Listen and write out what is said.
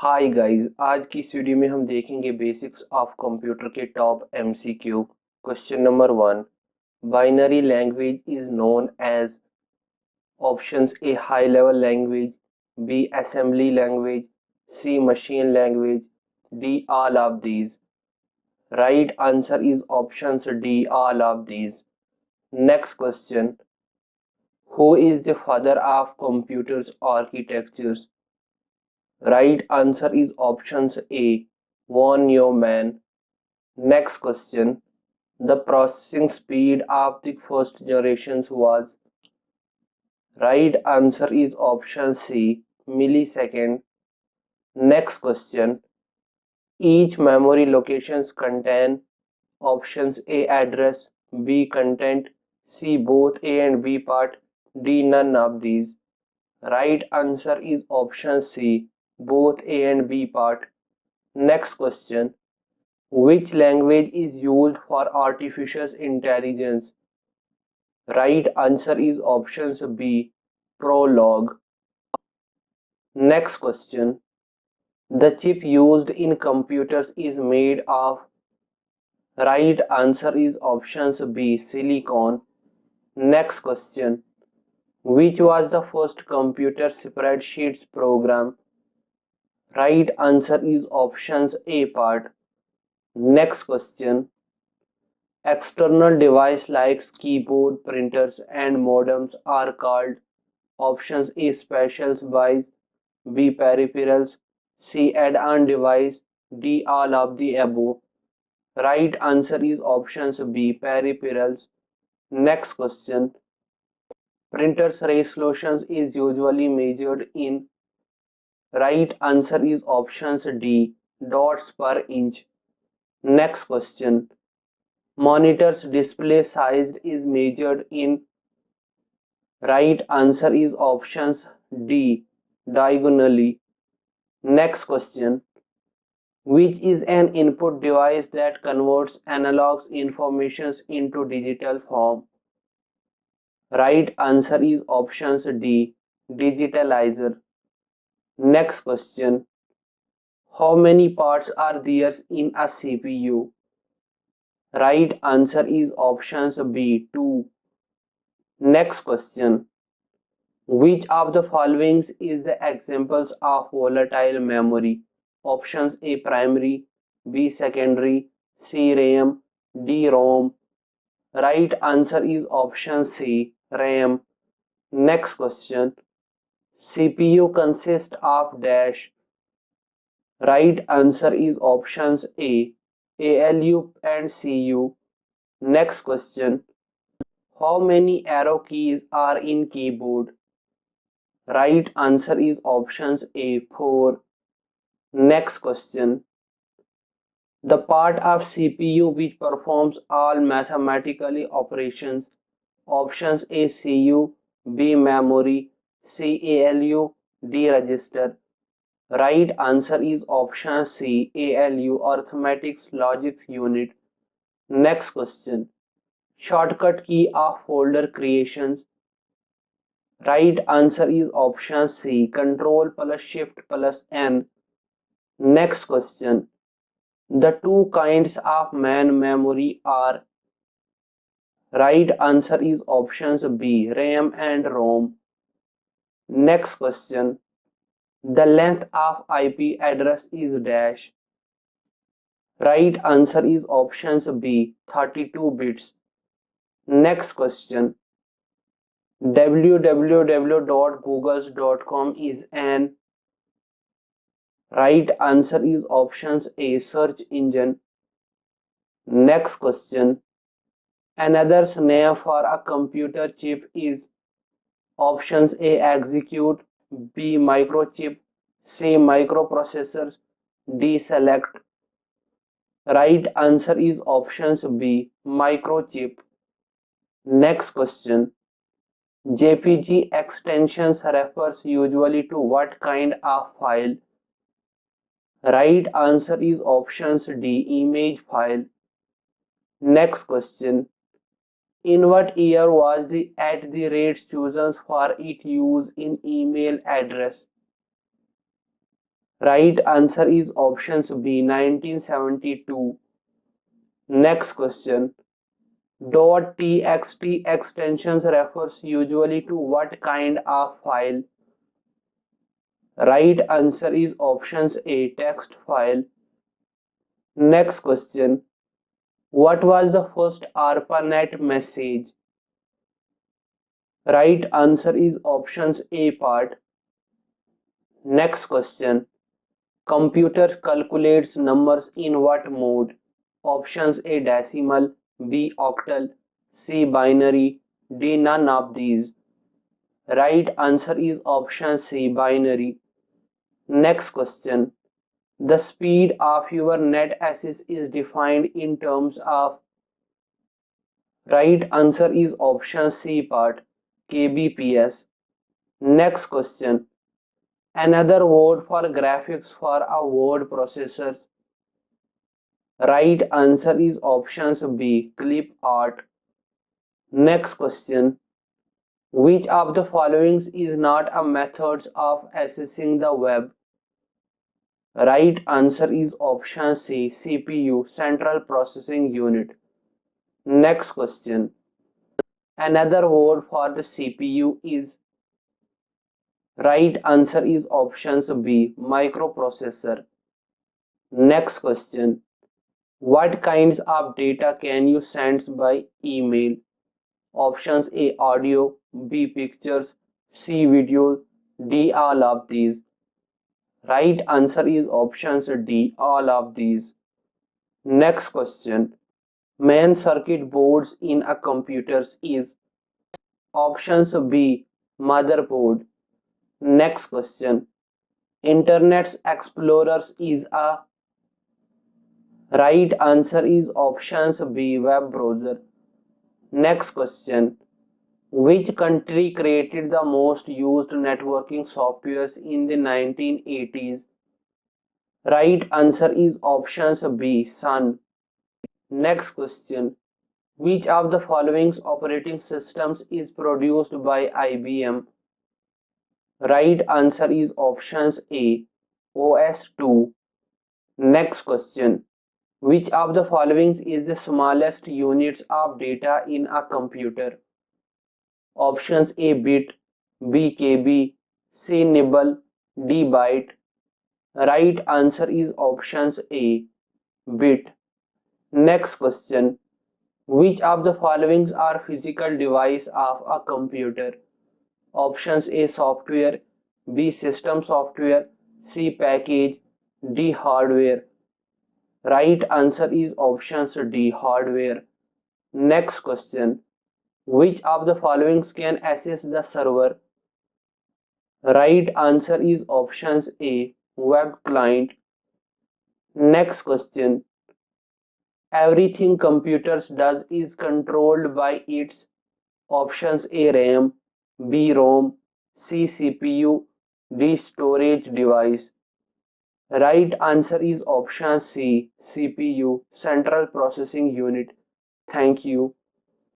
Hi guys, आज की इस वीडियो में हम देखेंगे बेसिक्स ऑफ कंप्यूटर के top MCQ. Question number 1, binary language is known as options A high level language, B assembly language, C machine language, D all of these. Right answer is options D all of these. Next question, who is the father of computers architectures? Right answer is options A, von Neumann. Next question. The processing speed of the first generations was. Right answer is option C, millisecond. Next question. Each memory locations contain options A address, B content, C both A and B part, D none of these. Right answer is option C, both A and B part. Next question. Which language is used for artificial intelligence? Right answer is options B, Prolog. Next question. The chip used in computers is made of. Right answer is options B, silicon. Next question. Which was the first computer spreadsheets program? Right answer is options A part. Next question. External device like keyboard, printers and modems are called options A special buys, B peripherals, C add-on device, D all of the above. Right answer is options B peripherals. Next question. Printer's resolution is usually measured in. Right answer is options D dots per inch. Next question. Monitor's display size is measured in. Right answer is options D, diagonally. Next question. Which is an input device that converts analog informations into digital form? Right answer is options D, digitalizer. Next question. How many parts are there in a CPU? Right answer is options B, 2. Next question. Which of the following is the examples of volatile memory? Options A primary, B secondary, C RAM, D ROM. Right answer is option C, RAM. Next question. CPU consists of dash. Right answer is options A, ALU and CU. Next question. How many arrow keys are in keyboard? Right answer is options A, 4. Next question. The part of CPU which performs all mathematically operations. Options A, CU, B, memory, C, ALU, D, register. Right answer is option C, ALU, arithmetic logic unit. Next question. Shortcut key of folder creations. Right answer is option C, Control plus Shift plus N. Next question. The two kinds of main memory are. Right answer is options B, RAM and ROM. Next question. The length of IP address is dash. Right answer is options B, 32 bits. Next question. www.googles.com is an. Right answer is options A, search engine. Next question. Another name for a computer chip is. Options A, execute, B, microchip, C, microprocessors, D, select. Right answer is options B, microchip. Next question. JPG extensions refers usually to what kind of file? Right answer is options D, image file. Next question. In what year was the @ chosen for its use in email address? Right answer is options B, 1972. Next question. .txt extensions refers usually to what kind of file? Right answer is options A, text file. Next question. What was the first ARPANET message? Right answer is options A part. Next question. Computer calculates numbers in what mode? Options A, decimal, B, octal, C, binary, D, none of these. Right answer is option C, binary. Next question. The speed of your net access is defined in terms of. Right answer is option C part, kbps. Next question. Another word for graphics for a word processor. Right answer is options B, clip art. Next question. Which of the following is not a method of accessing the web? Right answer is option C, CPU, Central Processing Unit. Next question. Another word for the CPU is. Right answer is options B, microprocessor. Next question. What kinds of data can you send by email? Options A, audio, B, pictures, C, video, D, all of these. Right answer is options D, all of these. Next question. Main circuit boards in a computer is. Options B, motherboard. Next question. Internet Explorer is a. Right answer is options B, web browser. Next question. Which country created the most used networking softwares in the 1980s? Right answer is options B, Sun. Next question. Which of the following operating systems is produced by IBM? Right answer is options A, OS2. Next question. Which of the following is the smallest units of data in a computer? Options A, bit, B, KB, C, nibble, D, byte. Right answer is options A, bit. Next question. Which of the following are physical device of a computer? Options A, software, B, system software, C, package, D, hardware. Right answer is options D, hardware. Next question. Which of the following can access the server? Right answer is options A, web client. Next question. Everything computers does is controlled by its. Options A, RAM, B, ROM, C, CPU, D, storage device. Right answer is option C, CPU, Central Processing Unit. Thank you.